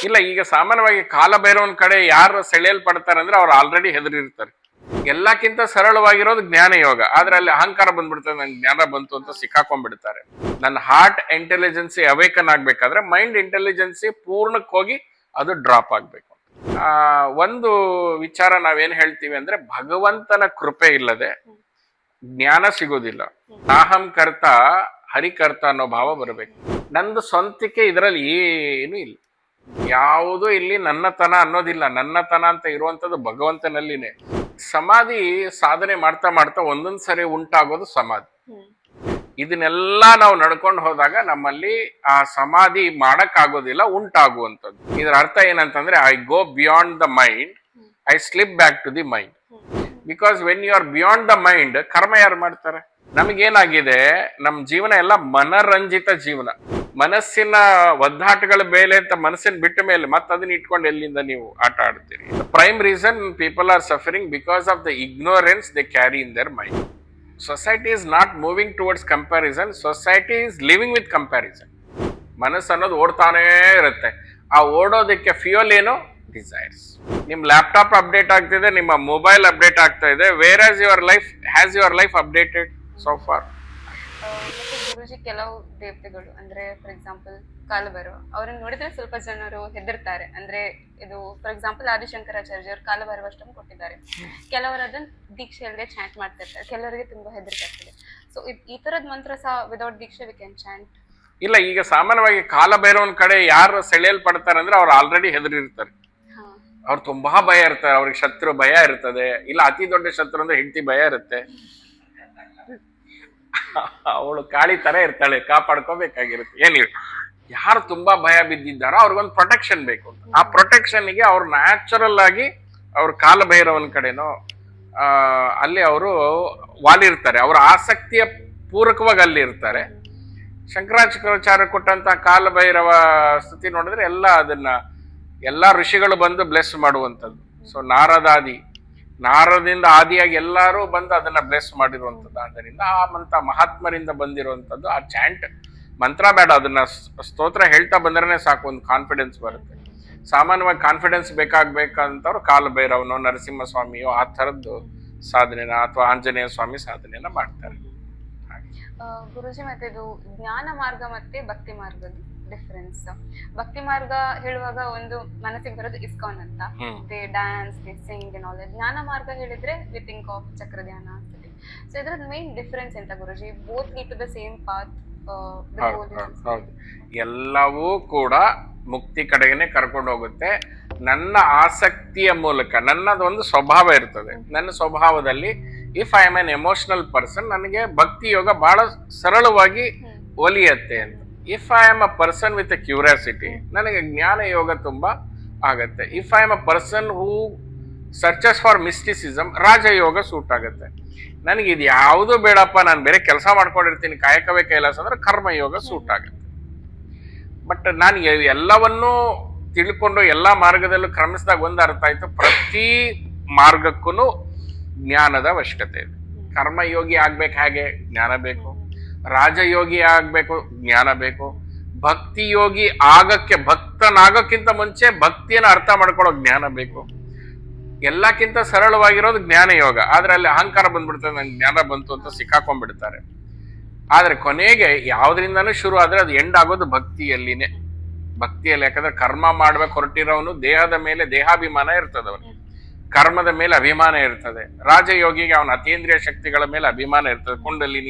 ಇಲ್ಲ, ಈಗ ಸಾಮಾನ್ಯವಾಗಿ ಕಾಲಭೈರವನ ಕಡೆ ಯಾರು ಸೆಳೆಯಲ್ಪಡ್ತಾರೆ ಅಂದ್ರೆ ಅವ್ರು ಆಲ್ರೆಡಿ ಹೆದರಿರ್ತಾರೆ. ಎಲ್ಲಕ್ಕಿಂತ ಸರಳವಾಗಿರೋದು ಜ್ಞಾನ ಯೋಗ, ಆದ್ರೆ ಅಲ್ಲಿ ಅಹಂಕಾರ ಬಂದ್ಬಿಡ್ತದೆ, ನನ್ಗೆ ಜ್ಞಾನ ಬಂತು ಅಂತ ಸಿಕ್ಕಾಕೊಂಡ್ಬಿಡ್ತಾರೆ. ನನ್ನ ಹಾರ್ಟ್ ಇಂಟೆಲಿಜೆನ್ಸಿ ಅವೇಕನ್ ಆಗ್ಬೇಕಾದ್ರೆ ಮೈಂಡ್ ಇಂಟೆಲಿಜೆನ್ಸಿ ಪೂರ್ಣಕ್ಕೆ ಹೋಗಿ ಅದು ಡ್ರಾಪ್ ಆಗ್ಬೇಕು. ಒಂದು ವಿಚಾರ ನಾವೇನ್ ಹೇಳ್ತೀವಿ ಅಂದ್ರೆ, ಭಗವಂತನ ಕೃಪೆ ಇಲ್ಲದೆ ಜ್ಞಾನ ಸಿಗೋದಿಲ್ಲ. ನಾಹಂ ಕರ್ತ ಹರಿಕರ್ತ ಅನ್ನೋ ಭಾವ ಬರಬೇಕು. ನಂದು ಸ್ವಂತಿಕೆ ಇದರಲ್ಲಿ ಏನು ಇಲ್ಲ, ಯಾವುದೂ ಇಲ್ಲಿ ನನ್ನತನ ಅನ್ನೋದಿಲ್ಲ. ನನ್ನತನ ಅಂತ ಇರುವಂತದ್ದು ಭಗವಂತನಲ್ಲಿನೇ. ಸಮಾಧಿ ಸಾಧನೆ ಮಾಡ್ತಾ ಮಾಡ್ತಾ ಒಂದೊಂದ್ ಸರಿ ಉಂಟಾಗೋದು ಸಮಾಧಿ. ಇದನ್ನೆಲ್ಲ ನಾವು ನಡ್ಕೊಂಡು ಹೋದಾಗ ನಮ್ಮಲ್ಲಿ ಆ ಸಮಾಧಿ ಮಾಡಕ್ ಆಗೋದಿಲ್ಲ, ಉಂಟಾಗುವಂಥದ್ದು. ಇದರ ಅರ್ಥ ಏನಂತಂದ್ರೆ, I go beyond the mind, I slip back to the mind. Because when you are beyond the mind, ಕರ್ಮ ಯಾರು ಮಾಡ್ತಾರೆ? ನಮಗೇನಾಗಿದೆ, ನಮ್ಮ ಜೀವನ ಎಲ್ಲ ಮನರಂಜಿತ ಜೀವನ. ಮನಸ್ಸಿನ ಒದ್ದಾಟಗಳ ಮೇಲೆ ಅಂತ ಮನಸ್ಸಿನ ಬಿಟ್ಟ ಮೇಲೆ ಮತ್ತೆ ಅದನ್ನ ಇಟ್ಕೊಂಡು ಎಲ್ಲಿಂದ ನೀವು ಆಟ ಆಡ್ತೀರಿ? Prime reason people are suffering because of the ignorance they carry in their mind. Society is not moving towards comparison, society is living with comparison. ಮನಸ್ಸು ಅನ್ನೋದು ಓಡ್ತಾನೇ ಇರುತ್ತೆ. ಆ ಓಡೋದಕ್ಕೆ ಫ್ಯೂಯಲ್ ಏನು? ಡಿಸೈರ್ಸ್. ನಿಮ್ ಲ್ಯಾಪ್ಟಾಪ್ ಅಪ್ಡೇಟ್ ಆಗ್ತಿದೆ, ನಿಮ್ಮ ಮೊಬೈಲ್ ಅಪ್ಡೇಟ್ ಆಗ್ತಾ ಇದೆ. Wear as your life, has your life updated so far? ಮತ್ತೆ ಗುರುಜಿ, ಕೆಲವು ದೇವತೆಗಳು ಅಂದ್ರೆ ಫಾರ್ ಎಕ್ಸಾಂಪಲ್ ಕಾಲಭೈರವ, ಅವ್ರನ್ನ ನೋಡಿದ್ರೆ ಸ್ವಲ್ಪ ಜನರು ಹೆದರ್ತಾರೆ. ಅಂದ್ರೆ ಇದು ಫಾರ್ ಎಕ್ಸಾಂಪಲ್ ಆದಿಶಂಕರಾಚಾರ್ಯರು ಕಾಲಭೈರವ ಅಷ್ಟಮ್ ಕೊಟ್ಟಿದ್ದಾರೆ. ಕೆಲವರು ಅದನ್ನ ದೀಕ್ಷೆ ಇಲ್ಲದೆ ಚಾಂಟ್ ಮಾಡ್ತಿರ್ತಾರೆ, ಕೆಲವರಿಗೆ ತುಂಬಾ ಹೆದರಿಕೆ ಆಗ್ತದೆ. ಸೊ ಈ ತರದ ಮಂತ್ರ ಸಹ ವಿದೌಟ್ ದೀಕ್ಷೆ ವಿ ಕ್ಯಾನ್ ಚಾಂಟ್? ಇಲ್ಲ, ಈಗ ಸಾಮಾನ್ಯವಾಗಿ ಕಾಲಭೈರವನ ಕಡೆ ಯಾರು ಸೆಳೆಯಲ್ಪಡ್ತಾರೆ ಅಂದ್ರೆ ಅವ್ರು ಆಲ್ರೆಡಿ ಹೆದರಿರ್ತಾರೆ. ಅವ್ರು ತುಂಬಾ ಭಯ ಇರ್ತಾರೆ, ಅವ್ರಿಗೆ ಶತ್ರು ಭಯ ಇರ್ತದೆ. ಇಲ್ಲ, ಅತಿ ದೊಡ್ಡ ಶತ್ರು ಅಂದ್ರೆ ಹೆಂಡತಿ ಭಯ ಇರುತ್ತೆ. ಅವಳು ಕಾಳಿ ತರ ಇರ್ತಾಳೆ, ಕಾಪಾಡ್ಕೋಬೇಕಾಗಿರುತ್ತೆ. ಏನಿಲ್ಲ, ಯಾರು ತುಂಬಾ ಭಯ ಬಿದ್ದಿದ್ದಾರೋ ಅವ್ರಿಗೊಂದು ಪ್ರೊಟೆಕ್ಷನ್ ಬೇಕು. ಆ ಪ್ರೊಟೆಕ್ಷನ್ಗೆ ಅವ್ರು ನ್ಯಾಚುರಲ್ ಆಗಿ ಅವ್ರ ಕಾಲಭೈರವನ ಕಡೆನೋ ಅಲ್ಲಿ ಅವರು ವಾಲಿರ್ತಾರೆ. ಅವ್ರ ಆಸಕ್ತಿಯ ಪೂರಕವಾಗಿ ಅಲ್ಲಿ ಇರ್ತಾರೆ. ಶಂಕರಾಚಾರ್ಯ ಕೊಟ್ಟಂತ ಕಾಲಭೈರವ ಸ್ತುತಿ ನೋಡಿದ್ರೆ ಎಲ್ಲಾ ಋಷಿಗಳು ಬಂದು ಬ್ಲೆಸ್ ಮಾಡುವಂಥದ್ದು. ಸೊ ನಾರದಿಂದ ಆದಿಯಾಗಿ ಎಲ್ಲರೂ ಬಂದು ಅದನ್ನ ಬ್ಲೆಸ್ ಮಾಡಿರುವಂಥದ್ದು. ಆದ್ದರಿಂದ ಆ ಮಹಾತ್ಮರಿಂದ ಬಂದಿರುವಂಥದ್ದು. ಆ ಚಾಂಟ್ ಮಂತ್ರ ಬೇಡ, ಅದನ್ನ ಸ್ತೋತ್ರ ಹೇಳ್ತಾ ಬಂದ್ರೆ ಸಾಕು, ಒಂದು ಕಾನ್ಫಿಡೆನ್ಸ್ ಬರುತ್ತೆ. ಸಾಮಾನ್ಯವಾಗಿ ಕಾನ್ಫಿಡೆನ್ಸ್ ಬೇಕಾಗ್ಬೇಕಂತವ್ರು ಕಾಲಭೈರವನೋ ನರಸಿಂಹಸ್ವಾಮಿಯೋ ಆ ಥರದ್ದು ಸಾಧನೆನ ಅಥವಾ ಆಂಜನೇಯ ಸ್ವಾಮಿ ಸಾಧನೆಯನ್ನ ಮಾಡ್ತಾರೆ. ಗುರುಜಿ, ಮತ್ತೆ ಇದು ಜ್ಞಾನ ಮಾರ್ಗ ಮತ್ತೆ ಭಕ್ತಿ ಮಾರ್ಗದ ಡಿಫರೆನ್ಸ್. ಭಕ್ತಿ ಮಾರ್ಗ ಹೇಳುವಾಗ ಒಂದು ಮನಸ್ಸಿಗೆ ಬರೋದು ಇಸ್ಕಾನ್ ಅಂತ, they dance, they Singh and all. ಜ್ಞಾನ ಮಾರ್ಗ ಹೇಳಿದ್ರೆ ವಿ ಥಿಂಕ್ ಆಫ್ ಚಕ್ರ ಧ್ಯಾನ ಆಗ್ತದೆ. ಸೊ ಇದ್ರದ್ದು ಮೇನ್ ಡಿಫರೆನ್ಸ್ ಎಂತ Guruji? Both lead to the same path? ಹೌದು, ಎಲ್ಲವೂ ಕೂಡ ಮುಕ್ತಿ ಕಡೆಗೇನೆ ಕರ್ಕೊಂಡು ಹೋಗುತ್ತೆ. ನನ್ನ ಆಸಕ್ತಿಯ ಮೂಲಕ, ನನ್ನದೊಂದು ಸ್ವಭಾವ ಇರ್ತದೆ. ನನ್ನ ಸ್ವಭಾವದಲ್ಲಿ if I am an emotional person, ನನಗೆ ಭಕ್ತಿ ಯೋಗ ಬಹಳ ಸರಳವಾಗಿ ಒಲಿಯತ್ತೆ ಅಂತ. If I am a person with a curiosity, ನನಗೆ ಜ್ಞಾನ ಯೋಗ ತುಂಬಾ ಆಗತ್ತೆ. If I am a person who searches for mysticism, ರಾಜಯೋಗ ಸೂಟ್ ಆಗುತ್ತೆ. ನನಗೆ ಇದು ಯಾವುದೂ ಬೇಡಪ್ಪ, ನಾನು ಬೇರೆ ಕೆಲಸ ಮಾಡ್ಕೊಂಡಿರ್ತೀನಿ, ಕಾಯಕವೇ ಕೈಲಾಸ ಅಂದ್ರೆ ಕರ್ಮಯೋಗ ಸೂಟ್ ಆಗುತ್ತೆ. ಬಟ್ ನಾನು ಎಲ್ಲವನ್ನೂ ತಿಳ್ಕೊಂಡು ಎಲ್ಲಾ ಮಾರ್ಗದಲ್ಲೂ ಕ್ರಮಿಸಿದಾಗ ಒಂದು ಅರ್ಥ ಆಯ್ತು, ಪ್ರತಿ ಮಾರ್ಗಕ್ಕೂ ಜ್ಞಾನದ ಅವಶ್ಯಕತೆ ಇದೆ. ಕರ್ಮಯೋಗಿ ಆಗ್ಬೇಕು, ಹಾಗೆ ಜ್ಞಾನ ಬೇಕು. ರಾಜಯೋಗಿ ಆಗ್ಬೇಕು, ಜ್ಞಾನ ಬೇಕು. ಭಕ್ತಿ ಯೋಗಿ ಭಕ್ತನಾಗಕ್ಕಿಂತ ಮುಂಚೆ ಭಕ್ತಿಯನ್ನು ಅರ್ಥ ಮಾಡ್ಕೊಳ್ಳೋ ಜ್ಞಾನ ಬೇಕು. ಎಲ್ಲಕ್ಕಿಂತ ಸರಳವಾಗಿರೋದು ಜ್ಞಾನ ಯೋಗ, ಆದ್ರೆ ಅಲ್ಲಿ ಅಹಂಕಾರ ಬಂದ್ಬಿಡ್ತದೆ, ನನ್ಗೆ ಜ್ಞಾನ ಬಂತು ಅಂತ ಸಿಕ್ಕಾಕೊಂಡ್ಬಿಡ್ತಾರೆ. ಆದ್ರೆ ಕೊನೆಗೆ ಯಾವ್ದ್ರಿಂದಾನು ಶುರು ಆದ್ರೆ ಅದು ಎಂಡ್ ಆಗೋದು ಭಕ್ತಿಯಲ್ಲಿ. ಯಾಕಂದ್ರೆ ಕರ್ಮ ಮಾಡ್ಬೇಕು ಹೊರಟಿರೋನು ದೇಹದ ಮೇಲೆ ದೇಹಾಭಿಮಾನ ಇರ್ತದೆ, ಅವನಿಗೆ ಕರ್ಮದ ಮೇಲೆ ಅಭಿಮಾನ ಇರ್ತದೆ. ರಾಜಯೋಗಿಗೆ ಅವನ ಅತೀಂದ್ರಿಯ ಶಕ್ತಿಗಳ ಮೇಲೆ ಅಭಿಮಾನ ಇರ್ತದೆ.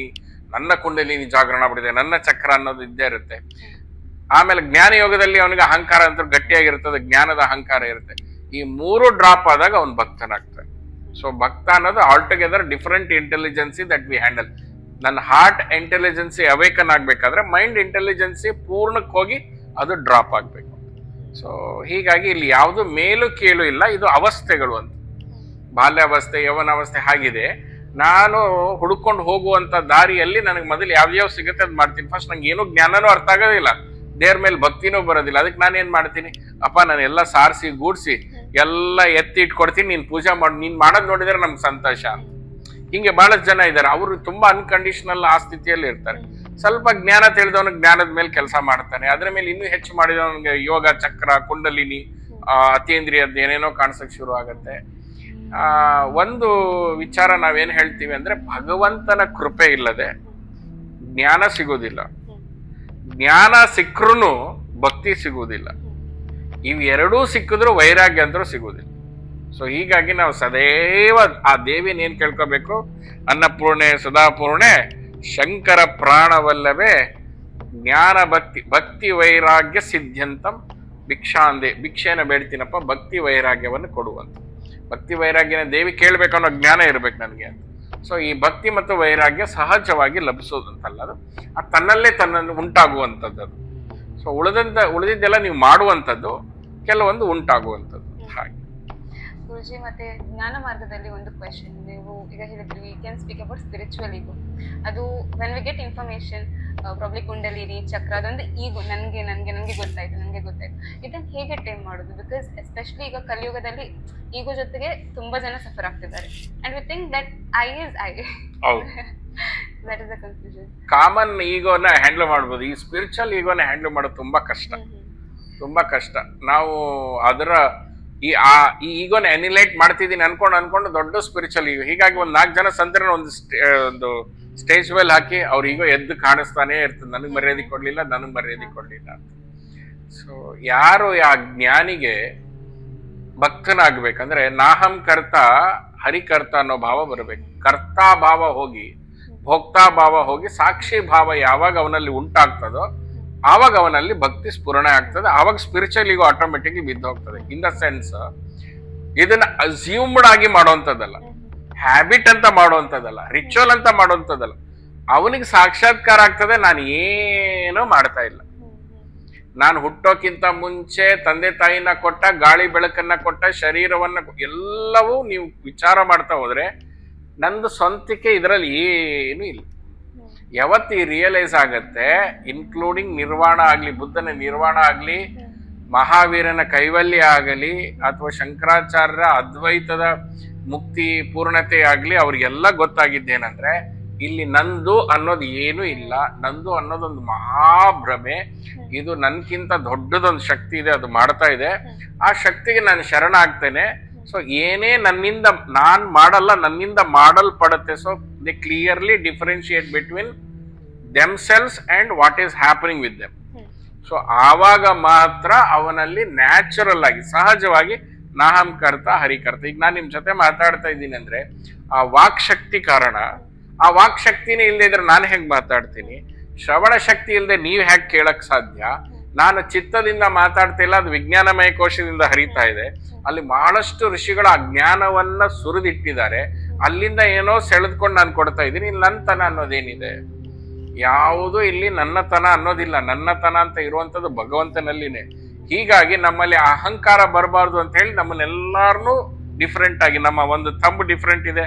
ನನ್ನ ಕುಂಡಲಿನಿ ಜಾಗರಣ ಬಿಡಿದೆ, ನನ್ನ ಚಕ್ರ ಅನ್ನೋದು ಇದ್ದೇ ಇರುತ್ತೆ. ಆಮೇಲೆ ಜ್ಞಾನ ಯೋಗದಲ್ಲಿ ಅವನಿಗೆ ಅಹಂಕಾರ ಅಂತ ಗಟ್ಟಿಯಾಗಿರ್ತದೆ, ಜ್ಞಾನದ ಅಹಂಕಾರ ಇರುತ್ತೆ. ಈ ಮೂರು ಡ್ರಾಪ್ ಆದಾಗ ಅವನು ಭಕ್ತನಾಗ್ತಾನೆ. ಸೊ ಭಕ್ತ ಅನ್ನೋದು altogether different intelligence that we handle. ನನ್ನ ಹಾರ್ಟ್ ಇಂಟೆಲಿಜೆನ್ಸಿ ಅವೇಕನ್ ಆಗ್ಬೇಕಾದ್ರೆ ಮೈಂಡ್ ಇಂಟೆಲಿಜೆನ್ಸಿ ಪೂರ್ಣಕ್ಕೆ ಹೋಗಿ ಅದು ಡ್ರಾಪ್ ಆಗ್ಬೇಕು. ಸೊ ಹೀಗಾಗಿ ಇಲ್ಲಿ ಯಾವುದು ಮೇಲು ಕೀಳು ಇಲ್ಲ, ಇದು ಅವಸ್ಥೆಗಳು ಅಂತ. ಬಾಲ್ಯಾವಸ್ಥೆ, ಯೌವನಾವಸ್ಥೆ ಹಾಗಿದೆ. ನಾನು ಹುಡ್ಕೊಂಡು ಹೋಗುವಂತ ದಾರಿಯಲ್ಲಿ ನನಗೆ ಮೊದಲು ಯಾವ್ಯಾವ ಸಿಗುತ್ತೆ ಅದ್ ಮಾಡ್ತೀನಿ. ಫಸ್ಟ್ ನಂಗೆ ಏನೂ ಜ್ಞಾನನೂ ಅರ್ಥ ಆಗೋದಿಲ್ಲ, ದೇವ್ರ ಮೇಲೆ ಭಕ್ತಿನೂ ಬರೋದಿಲ್ಲ. ಅದಕ್ಕೆ ನಾನೇನ್ ಮಾಡ್ತೀನಿ, ಅಪ್ಪ ನಾನು ಎಲ್ಲ ಸಾರಿಸಿ ಗೂಡ್ಸಿ ಎಲ್ಲ ಎತ್ತಿ ಇಟ್ಕೊಡ್ತೀನಿ, ನೀನ್ ಪೂಜೆ ಮಾಡಿ, ನೀನ್ ಮಾಡೋದ್ ನೋಡಿದ್ರೆ ನಮ್ಗೆ ಸಂತೋಷ ಅಂತ. ಹಿಂಗೆ ಬಹಳಷ್ಟು ಜನ ಇದ್ದಾರೆ. ಅವರು ತುಂಬಾ ಅನ್ಕಂಡೀಷನಲ್ ಆ ಸ್ಥಿತಿಯಲ್ಲಿ ಇರ್ತಾರೆ. ಸ್ವಲ್ಪ ಜ್ಞಾನ ತಿಳಿದವನಿಗೆ ಜ್ಞಾನದ ಮೇಲೆ ಕೆಲಸ ಮಾಡ್ತಾನೆ, ಅದ್ರ ಮೇಲೆ ಇನ್ನೂ ಹೆಚ್ಚು ಮಾಡಿದವನಿಗೆ ಯೋಗ ಚಕ್ರ ಕುಂಡಲಿನಿ ಅತೀಂದ್ರಿಯದ್ದು ಏನೇನೋ ಕಾಣಿಸಕ್ ಶುರು ಆಗತ್ತೆ. ಒಂದು ವಿಚಾರ ನಾವೇನ್ ಹೇಳ್ತೀವಿ ಅಂದ್ರೆ, ಭಗವಂತನ ಕೃಪೆ ಇಲ್ಲದೆ ಜ್ಞಾನ ಸಿಗೋದಿಲ್ಲ, ಜ್ಞಾನ ಸಿಕ್ಕರೂ ಭಕ್ತಿ ಸಿಗುವುದಿಲ್ಲ, ಇವೆರಡೂ ಸಿಕ್ಕಿದ್ರು ವೈರಾಗ್ಯ ಅಂದ್ರೂ ಸಿಗುವುದಿಲ್ಲ. ಸೊ ಹೀಗಾಗಿ ನಾವು ಸದೈವ ಆ ದೇವಿನ ಏನ್ ಕೇಳ್ಕೋಬೇಕು, ಅನ್ನಪೂರ್ಣೆ ಸದಾಪೂರ್ಣೆ ಶಂಕರ ಪ್ರಾಣವಲ್ಲವೇ ಜ್ಞಾನ ಭಕ್ತಿ ವೈರಾಗ್ಯ ಸಿದ್ಧ್ಯಂತಂ ಭಿಕ್ಷಾಂದೆ, ಭಿಕ್ಷೆನ ಬೇಡ್ತೀನಪ್ಪ, ಭಕ್ತಿ ವೈರಾಗ್ಯವನ್ನು ಕೊಡುವಂತ. ಭಕ್ತಿ ವೈರಾಗ್ಯನ ದೇವಿ ಕೇಳ್ಬೇಕು ಅನ್ನೋ ಜ್ಞಾನ ಇರ್ಬೇಕು ನನಗೆ ಅಂತ. ಸೊ ಈ ಭಕ್ತಿ ಮತ್ತು ವೈರಾಗ್ಯ ಸಹಜವಾಗಿ ಲಭಿಸೋದಂತಲ್ಲ, ಅದು ತನ್ನಲ್ಲೇ ತನ್ನನ್ನು ಉಂಟಾಗುವಂಥದ್ದು. ಸೊ ಉಳಿದಿದ್ದೆಲ್ಲ ನೀವು ಮಾಡುವಂಥದ್ದು, ಕೆಲವೊಂದು ಉಂಟಾಗುವಂಥದ್ದು. ಹಾಗೆ ಗುರುಜಿ, ಮತ್ತೆ ಜ್ಞಾನ ಮಾರ್ಗದಲ್ಲಿ ಒಂದು ಕ್ವೆಶನ್, ನೀವು ಈಗ ಹೇಳಿದ್ರಿ we can speak about spiritual ego. ಅದು when we get information, probably ಕುಂಡಲಿನಿ ಚಕ್ರ, ಅದೊಂದು ಈಗೋ ನನಗೆ ಗೊತ್ತಾಯ್ತು ಇದನ್ನು ಹೇಗೆ ಟೈಮ್ ಮಾಡೋದು? ಬಿಕಾಸ್ ಎಸ್ಪೆಷಲಿ ಈಗ ಕಲಿಯುಗದಲ್ಲಿ ಈಗೋ ಜೊತೆಗೆ ತುಂಬಾ ಜನ ಸಫರ್ ಆಗ್ತಿದ್ದಾರೆ, and we think that I is I. That is the confusion. Common ಈಗೋನ ಹ್ಯಾಂಡಲ್ ಮಾಡ್ಬೋದು, ಈ ಸ್ಪಿರಿಚುವಲ್ ಈಗೋನ ಹ್ಯಾಂಡಲ್ ಮಾಡೋದು ತುಂಬಾ ಕಷ್ಟ. ನಾವು ಅದರ ಈ ಈಗೋನ ಅನಿಲೈಟ್ ಮಾಡ್ತಿದ್ದೀನಿ ಅನ್ಕೊಂಡು ದೊಡ್ಡ ಸ್ಪಿರಿಚುವಲ್ ಈಗೋ. ಹೀಗಾಗಿ ಒಂದ್ 4 ಜನ ಸಂತರ ಒಂದು ಸ್ಟೇಜ್ ಮೇಲೆ ಹಾಕಿ ಅವ್ರ ಈಗೋ ಎದ್ದು ಕಾಣಿಸ್ತಾನೆ ಇರ್ತದೆ, ನನಗ್ ಮರ್ಯಾದೆ ಕೊಡ್ಲಿಲ್ಲ ಅಂತ. ಸೊ ಯಾರು ಆ ಜ್ಞಾನಿಗೆ ಭಕ್ತನಾಗ್ಬೇಕಂದ್ರೆ ನಾಹಂ ಕರ್ತ ಹರಿಕರ್ತ ಅನ್ನೋ ಭಾವ ಬರಬೇಕು. ಕರ್ತಾ ಭಾವ ಹೋಗಿ ಭೋಕ್ತಾ ಭಾವ ಹೋಗಿ ಸಾಕ್ಷಿ ಭಾವ ಯಾವಾಗ ಅವನಲ್ಲಿ ಉಂಟಾಗ್ತದೋ ಆವಾಗ ಅವನಲ್ಲಿ ಭಕ್ತಿ ಸ್ಫುರಣೆ ಆಗ್ತದೆ, ಆವಾಗ ಸ್ಪಿರಿಚುವಲ್ ಈಗೋ ಆಟೋಮೆಟಿಕ್ಲಿ ಬಿದ್ದು ಹೋಗ್ತದೆ. ಇನ್ ದ ಸೆನ್ಸ್ ಇದನ್ನ ಅಸ್ಯೂಮ್ಡ್ ಆಗಿ ಮಾಡುವಂಥದ್ದಲ್ಲ, ಹ್ಯಾಬಿಟ್ ಅಂತ ಮಾಡುವಂಥದ್ದಲ್ಲ, ರಿಚುವಲ್ ಅಂತ ಮಾಡುವಂಥದ್ದಲ್ಲ. ಅವನಿಗೆ ಸಾಕ್ಷಾತ್ಕಾರ ಆಗ್ತದೆ, ನಾನು ಏನೂ ಮಾಡ್ತಾ ಇಲ್ಲ. ನಾನು ಹುಟ್ಟೋಕ್ಕಿಂತ ಮುಂಚೆ ತಂದೆ ತಾಯಿನ ಕೊಟ್ಟ, ಗಾಳಿ ಬೆಳಕನ್ನ ಕೊಟ್ಟ, ಶರೀರವನ್ನ ಎಲ್ಲವೂ ನೀವು ವಿಚಾರ ಮಾಡ್ತಾ ಹೋದ್ರೆ ನಂದು ಸ್ವಂತಿಕೆ ಇದರಲ್ಲಿ ಏನೂ ಇಲ್ಲ. ಯಾವತ್ತಿ ರಿಯಲೈಸ್ ಆಗತ್ತೆ, ಇನ್ಕ್ಲೂಡಿಂಗ್ ನಿರ್ವಾಣ ಆಗ್ಲಿ, ಬುದ್ಧನ ನಿರ್ವಾಣ ಆಗ್ಲಿ, ಮಹಾವೀರನ ಕೈವಲ್ಯ ಆಗಲಿ, ಅಥವಾ ಶಂಕರಾಚಾರ್ಯರ ಅದ್ವೈತದ ಮುಕ್ತಿ ಪೂರ್ಣತೆ ಆಗ್ಲಿ, ಅವ್ರಿಗೆಲ್ಲ ಗೊತ್ತಾಗಿದ್ದೇನಂದ್ರೆ ಇಲ್ಲಿ ನಂದು ಅನ್ನೋದು ಏನೂ ಇಲ್ಲ. ನಂದು ಅನ್ನೋದೊಂದು ಮಹಾಭ್ರಮೆ, ಇದು ನನ್ಕಿಂತ ದೊಡ್ಡದೊಂದು ಶಕ್ತಿ ಇದೆ, ಅದು ಮಾಡ್ತಾ ಇದೆ. ಆ ಶಕ್ತಿಗೆ ನಾನು ಶರಣ ಆಗ್ತೇನೆ. ಸೊ ಏನೇ ನನ್ನಿಂದ ನಾನ್ ಮಾಡಲ್ಲ, ನನ್ನಿಂದ ಮಾಡಲ್ಪಡುತ್ತೆ. So they clearly differentiate between themselves and what is happening with them. So ಆವಾಗ ಮಾತ್ರ ಅವನಲ್ಲಿ ನ್ಯಾಚುರಲ್ ಆಗಿ ಸಹಜವಾಗಿ ನಾಹಂ ಕರ್ತ ಹರಿಕರ್ತ. ಈಗ ನಾನು ನಿಮ್ ಜೊತೆ ಮಾತಾಡ್ತಾ ಇದ್ದೀನಿ ಅಂದ್ರೆ ಆ ವಾಕ್ ಶಕ್ತಿ ಕಾರಣ. ಆ ವಾಕ್ ಶಕ್ತಿನೇ ಇಲ್ಲದೆ ಇದ್ರೆ ನಾನು ಹೆಂಗ್ ಮಾತಾಡ್ತೀನಿ? ಶ್ರವಣ ಶಕ್ತಿ ಇಲ್ಲದೆ ನೀವ್ ಹೇಗೆ ಕೇಳಕ್ ಸಾಧ್ಯ? ನಾನು ಚಿತ್ತದಿಂದ ಮಾತಾಡ್ತಿಲ್ಲ, ಅದು ವಿಜ್ಞಾನಮಯ ಕೋಶದಿಂದ ಹರಿತಾ ಇದೆ. ಅಲ್ಲಿ ಬಹಳಷ್ಟು ಋಷಿಗಳ ಅಜ್ಞಾನವನ್ನ ಸುರಿದಿಟ್ಟಿದ್ದಾರೆ, ಅಲ್ಲಿಂದ ಏನೋ ಸೆಳೆದ್ಕೊಂಡು ನಾನು ಕೊಡ್ತಾ ಇದ್ದೀನಿ. ಇಲ್ಲಿ ನನ್ನತನ ಅನ್ನೋದೇನಿದೆ? ಯಾವುದು ಇಲ್ಲಿ ನನ್ನತನ ಅನ್ನೋದಿಲ್ಲ. ನನ್ನತನ ಅಂತ ಇರುವಂತದ್ದು ಭಗವಂತನಲ್ಲಿನೇ. ಹೀಗಾಗಿ ನಮ್ಮಲ್ಲಿ ಅಹಂಕಾರ ಬರಬಾರ್ದು ಅಂತ ಹೇಳಿ ನಮ್ಮನ್ನೆಲ್ಲಾರನ್ನೂ ಡಿಫ್ರೆಂಟ್ ಆಗಿ, ನಮ್ಮ ಒಂದು ಥಂಬ್ ಡಿಫ್ರೆಂಟ್ ಇದೆ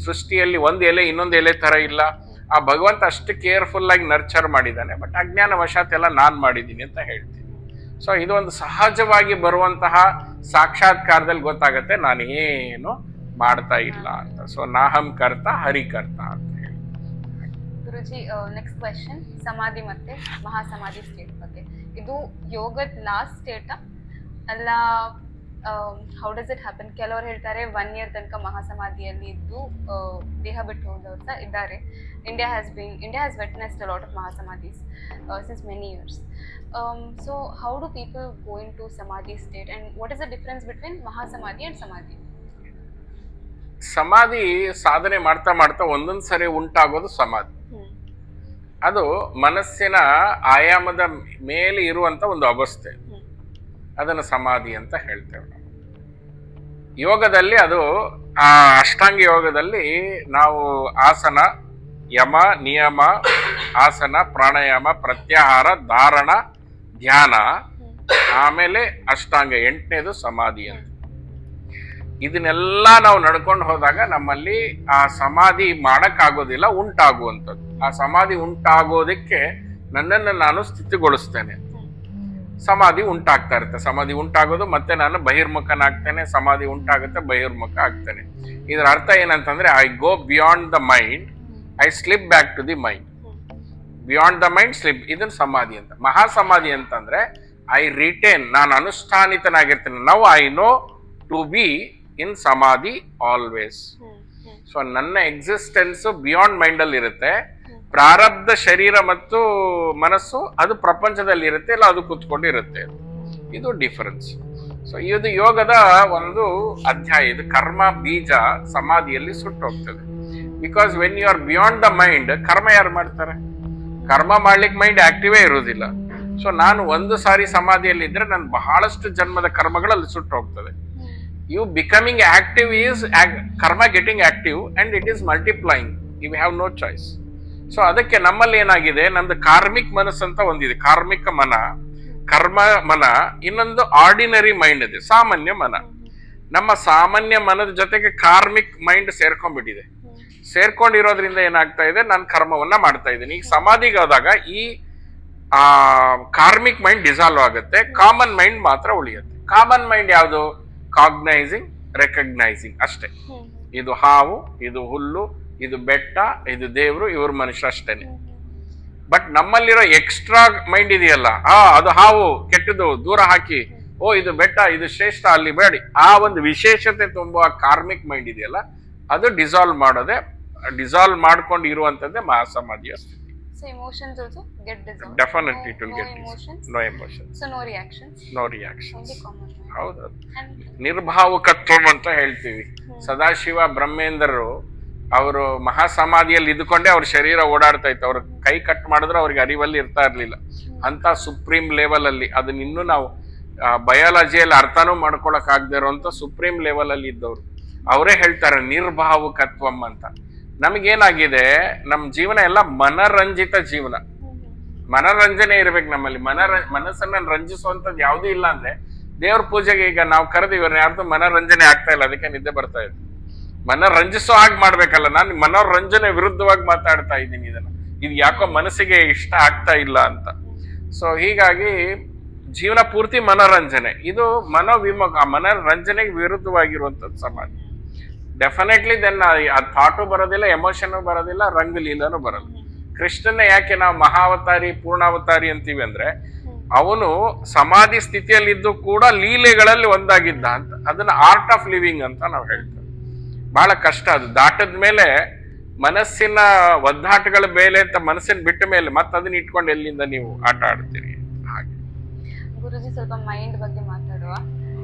ಸೃಷ್ಟಿಯಲ್ಲಿ, ಒಂದು ಎಲೆ ಇನ್ನೊಂದು ಎಲೆ ತರ ಇಲ್ಲ. ಆ ಭಗವಂತ ಅಷ್ಟು ಕೇರ್ಫುಲ್ ಆಗಿ ನರ್ಚರ್ ಮಾಡಿದ್ದಾನೆ. ಬಟ್ ಅಜ್ಞಾನ ವಶಾತ್ ಎಲ್ಲ ನಾನ್ ಮಾಡಿದ್ದೀನಿ ಅಂತ ಹೇಳ್ತೀನಿ. ಸೊ ಇದು ಒಂದು ಸಹಜವಾಗಿ ಬರುವಂತಹ ಸಾಕ್ಷಾತ್ಕಾರದಲ್ಲಿ ಗೊತ್ತಾಗತ್ತೆ ನಾನೇನು ಮಾಡ್ತಾ ಇಲ್ಲ ಅಂತ. ಸೊ ನಾಹಂ ಕರ್ತ ಹರಿಕರ್ತ ಅಂತ ಹೇಳಿ. ಗುರುಜಿ, ನೆಕ್ಸ್ಟ್ ಕ್ವೆಶನ್, ಸಮಾಧಿ ಮತ್ತೆ ಮಹಾಸಮಾಧಿ ಸ್ಟೇಟ್ ಬಗ್ಗೆ. ಇದು ಯೋಗದ ಲಾಸ್ಟ್ ಸ್ಟೇಟ್ ಅಲ್ಲ? How does it happen? ಕೆಲವರು ಹೇಳ್ತಾರೆ 1 year ತನಕ ಮಹಾಸಮಾಧಿಯಲ್ಲಿ ಇದ್ದು ದೇಹ ಬಿಟ್ಟು ಹೋದವರು ಸಹ ಇದ್ದಾರೆ. India has witnessed a lot of mahasamadhis since many years. So how do people go into samadhi state, and what is the difference between mahasamadhi and samadhi? ಸಮಾಧಿ ಸಾಧನೆ ಮಾಡ್ತಾ ಮಾಡ್ತಾ ಒಂದೊಂದು ಸರಿ ಉಂಟಾಗೋದು ಸಮಾಧಿ. ಅದು ಮನಸ್ಸಿನ ಆಯಾಮದ ಮೇಲೆ ಇರುವಂತ ಒಂದು ಅವಸ್ಥೆ, ಅದನ್ನು ಸಮಾಧಿ ಅಂತ ಹೇಳ್ತೇವೆ ನಾವು. ಯೋಗದಲ್ಲಿ ಅದು ಅಷ್ಟಾಂಗ ಯೋಗದಲ್ಲಿ ನಾವು ಆಸನ, ಯಮ, ನಿಯಮ, ಆಸನ, ಪ್ರಾಣಾಯಾಮ, ಪ್ರತ್ಯಾಹಾರ, ಧಾರಣ, ಧ್ಯಾನ, ಆಮೇಲೆ ಅಷ್ಟಾಂಗ, 8ನೇದು ಸಮಾಧಿ ಅಂತ. ಇದನ್ನೆಲ್ಲ ನಾವು ನಡ್ಕೊಂಡು ಹೋದಾಗ ನಮ್ಮಲ್ಲಿ ಆ ಸಮಾಧಿ ಮಾಡಕ್ಕಾಗೋದಿಲ್ಲ, ಉಂಟಾಗುವಂಥದ್ದು. ಆ ಸಮಾಧಿ ಉಂಟಾಗೋದಕ್ಕೆ ನನ್ನನ್ನು ನಾನು ಸ್ಥಿತಿಗೊಳಿಸ್ತೇನೆ. ಸಮಾಧಿ ಉಂಟಾಗ್ತಾ ಇರುತ್ತೆ. ಸಮಾಧಿ ಉಂಟಾಗೋದು ಮತ್ತೆ ನಾನು ಬಹಿರ್ಮುಖನಾಗ್ತೇನೆ, ಸಮಾಧಿ ಉಂಟಾಗುತ್ತೆ, ಬಹಿರ್ಮುಖ ಆಗ್ತೇನೆ. ಇದರ ಅರ್ಥ ಏನಂತಂದ್ರೆ I go beyond the mind, I slip back to the mind. Beyond the mind slip, ಇದನ್ನ ಸಮಾಧಿ ಅಂತ. ಮಹಾಸಮಾಧಿ ಅಂತಂದ್ರೆ ಐ ರಿಟೇನ್, ನಾನು ಅನುಷ್ಠಾನಿತನಾಗಿರ್ತೇನೆ. Now I know to be in ಸಮಾಧಿ ಆಲ್ವೇಸ್. ಸೊ ನನ್ನ ಎಕ್ಸಿಸ್ಟೆನ್ಸ್ ಬಿಯಾಂಡ್ ಮೈಂಡ್ ಅಲ್ಲಿ ಇರುತ್ತೆ. ಪ್ರಾರಬ್ಧ ಶರೀರ ಮತ್ತು ಮನಸ್ಸು ಅದು ಪ್ರಪಂಚದಲ್ಲಿ ಇರುತ್ತೆ, ಇಲ್ಲ ಅದು ಕೂತ್ಕೊಂಡಿರುತ್ತೆ. ಇದು ಡಿಫರೆನ್ಸ್. ಸೊ ಇದು ಯೋಗದ ಒಂದು ಅಧ್ಯಾಯ. ಇದು ಕರ್ಮ ಬೀಜ ಸಮಾಧಿಯಲ್ಲಿ ಸುಟ್ಟು ಹೋಗ್ತದೆ. Because when you are beyond the mind, ಕರ್ಮ ಯಾರು ಮಾಡ್ತಾರೆ? ಕರ್ಮ ಮಾಡ್ಲಿಕ್ಕೆ ಮೈಂಡ್ ಆಕ್ಟಿವೇ ಇರುವುದಿಲ್ಲ. ಸೊ ನಾನು ಒಂದು ಸಾರಿ ಸಮಾಧಿಯಲ್ಲಿ ಇದ್ರೆ ನಾನು ಬಹಳಷ್ಟು ಜನ್ಮದ ಕರ್ಮಗಳಲ್ಲಿ ಸುಟ್ಟು ಹೋಗ್ತದೆ. You becoming active is karma getting active and it is multiplying. You have no choice. So ಅದಕ್ಕೆ ನಮ್ಮಲ್ಲಿ ಏನಾಗಿದೆ, ನಮ್ದು ಕಾರ್ಮಿಕ್ ಮನಸ್ಸು ಅಂತ ಒಂದಿದೆ, ಕಾರ್ಮಿಕ ಮನ, ಕರ್ಮ ಮನ. ಇನ್ನೊಂದು ಆರ್ಡಿನರಿ ಮೈಂಡ್ ಇದೆ, ಸಾಮಾನ್ಯ ಮನ. ನಮ್ಮ ಸಾಮಾನ್ಯ ಮನದ ಜೊತೆಗೆ ಕಾರ್ಮಿಕ್ ಮೈಂಡ್ ಸೇರ್ಕೊಂಡ್ಬಿಟ್ಟಿದೆ. ಸೇರ್ಕೊಂಡಿರೋದ್ರಿಂದ ಏನಾಗ್ತಾ ಇದೆ, ನಾನು ಕರ್ಮವನ್ನ ಮಾಡ್ತಾ ಇದ್ದೀನಿ. ಈಗ ಸಮಾಧಿಗೆ ಹೋದಾಗ ಈ ಕಾರ್ಮಿಕ್ ಮೈಂಡ್ ಡಿಸಾಲ್ವ್ ಆಗುತ್ತೆ, ಕಾಮನ್ ಮೈಂಡ್ ಮಾತ್ರ ಉಳಿಯುತ್ತೆ. ಕಾಮನ್ ಮೈಂಡ್ ಯಾವುದು? ಕಾಗ್ನೈಸಿಂಗ್, ರೆಕಗ್ನೈಸಿಂಗ್ ಅಷ್ಟೇ. ಇದು ಹಾವು, ಇದು ಹುಲ್ಲು, ಇದು ಬೆಟ್ಟ, ಇದು ದೇವ್ರು, ಇವ್ರ ಮನುಷ್ಯ ಅಷ್ಟೇನೆ. ಬಟ್ ನಮ್ಮಲ್ಲಿರೋ ಎಕ್ಸ್ಟ್ರಾ ಮೈಂಡ್ ಇದೆಯಲ್ಲ, ಅದು ಹಾವು ಕೆಟ್ಟದು, ದೂರ ಹಾಕಿ, ಓ ಇದು ಬೆಟ್ಟ, ಇದು ಶ್ರೇಷ್ಠ, ಅಲ್ಲಿ ಬೇಡಿ, ಆ ಒಂದು ವಿಶೇಷತೆ ತುಂಬುವ ಕಾರ್ಮಿಕ್ ಮೈಂಡ್ ಇದೆಯಲ್ಲ, ಅದು ಡಿಸಾಲ್ವ್ ಮಾಡ್ಕೊಂಡು ಇರುವಂತದ್ದೇ ಮಹಾಸಮಾಧಿಯ ಸ್ಥಿತಿ. So emotions also get dissolved. Definitely it will get emotions. No emotions. So no reactions. No reactions. Only common mind. ಹೌದು. And ನಿರ್ಭಾವುಕತ್ವಂ ಅಂತ ಹೇಳ್ತೀವಿ. ಸದಾಶಿವ ಬ್ರಹ್ಮೇಂದ್ರರು ಅವರು ಮಹಾಸಮಾಧಿಯಲ್ಲಿ ಇದ್ಕೊಂಡೆ ಅವ್ರ ಶರೀರ ಓಡಾಡ್ತಾ ಇತ್ತು. ಅವ್ರ ಕೈ ಕಟ್ ಮಾಡಿದ್ರೆ ಅವ್ರಿಗೆ ಅರಿವಲ್ಲಿ ಇರ್ತಾ ಇರ್ಲಿಲ್ಲ. ಅಂತ ಸುಪ್ರೀಂ ಲೆವೆಲ್ ಅಲ್ಲಿ, ಅದನ್ನ ಇನ್ನೂ ನಾವು ಬಯಾಲಜಿಯಲ್ಲಿ ಅರ್ಥನೂ ಮಾಡ್ಕೊಳಕ್ ಆಗದೆ ಇರುವಂತ ಸುಪ್ರೀಂ ಲೆವೆಲ್ ಅಲ್ಲಿ ಇದ್ದವ್ರು. ಅವರೇ ಹೇಳ್ತಾರೆ ನಿರ್ಭಾವುಕತ್ವಂ ಅಂತ. ನಮಗೇನಾಗಿದೆ, ನಮ್ಮ ಜೀವನ ಎಲ್ಲ ಮನರಂಜಿತ ಜೀವನ. ಮನರಂಜನೆ ಇರ್ಬೇಕು ನಮ್ಮಲ್ಲಿ. ಮನಸ್ಸನ್ನ ರಂಜಿಸುವಂತದ್ದು ಯಾವುದೂ ಇಲ್ಲ. ಅಂದ್ರೆ ದೇವ್ರ ಪೂಜೆಗೆ ಈಗ ನಾವು ಕರೆದು ಇವ್ರನ್ನ ಯಾರ್ದು ಮನರಂಜನೆ ಆಗ್ತಾ ಇಲ್ಲ, ಅದಕ್ಕೆ ನಿದ್ದೆ ಬರ್ತಾ ಇದೆ. ಮನರಂಜಿಸೋ ಹಾಗೆ ಮಾಡ್ಬೇಕಲ್ಲ. ನಾನು ಮನೋರಂಜನೆ ವಿರುದ್ಧವಾಗಿ ಮಾತಾಡ್ತಾ ಇದ್ದೀನಿ. ಇದು ಯಾಕೋ ಮನಸ್ಸಿಗೆ ಇಷ್ಟ ಆಗ್ತಾ ಇಲ್ಲ ಅಂತ. ಸೊ ಹೀಗಾಗಿ ಜೀವನ ಪೂರ್ತಿ ಮನೋರಂಜನೆ, ಇದು ಮನೋವಿಮುಖ, ಮನೋರಂಜನೆಗೆ ವಿರುದ್ಧವಾಗಿರುವಂತದ್ದು ಸಮಾಧಿ. ಡೆಫಿನೆಟ್ಲಿ ದೆನ್ ಆ ಥಾಟು ಬರೋದಿಲ್ಲ, ಎಮೋಷನ್ ಬರೋದಿಲ್ಲ, ರಂಗಲೀಲನೂ ಬರಲ್ಲ. ಕೃಷ್ಣನ ಯಾಕೆ ನಾವು ಮಹಾವತಾರಿ, ಪೂರ್ಣಾವತಾರಿ ಅಂತೀವಿ ಅಂದ್ರೆ, ಅವನು ಸಮಾಧಿ ಸ್ಥಿತಿಯಲ್ಲಿದ್ದು ಕೂಡ ಲೀಲೆಗಳಲ್ಲಿ ಒಂದಾಗಿದ್ದ ಅಂತ. ಅದನ್ನ ಆರ್ಟ್ ಆಫ್ ಲಿವಿಂಗ್ ಅಂತ ನಾವು ಹೇಳ್ತೇವೆ. ಬಹಳ ಕಷ್ಟ ಅದು. ದಾಟದ ಮೇಲೆ ಮನಸ್ಸಿನ ಒದ್ದಾಟಗಳ ಮೇಲೆ ಅಂತ ಮನಸ್ಸಿನ ಬಿಟ್ಟ ಮೇಲೆ ಮತ್ತೆ ಅದನ್ನ ಇಟ್ಕೊಂಡು ಎಲ್ಲಿಂದ ನೀವು ಆಟ ಆಡ್ತೀರಿ ಹಾಗೆ. ಗುರುಜಿ ಸ್ವಲ್ಪ ಮೈಂಡ್ ಬಗ್ಗೆ ಮಾತಾಡುವ.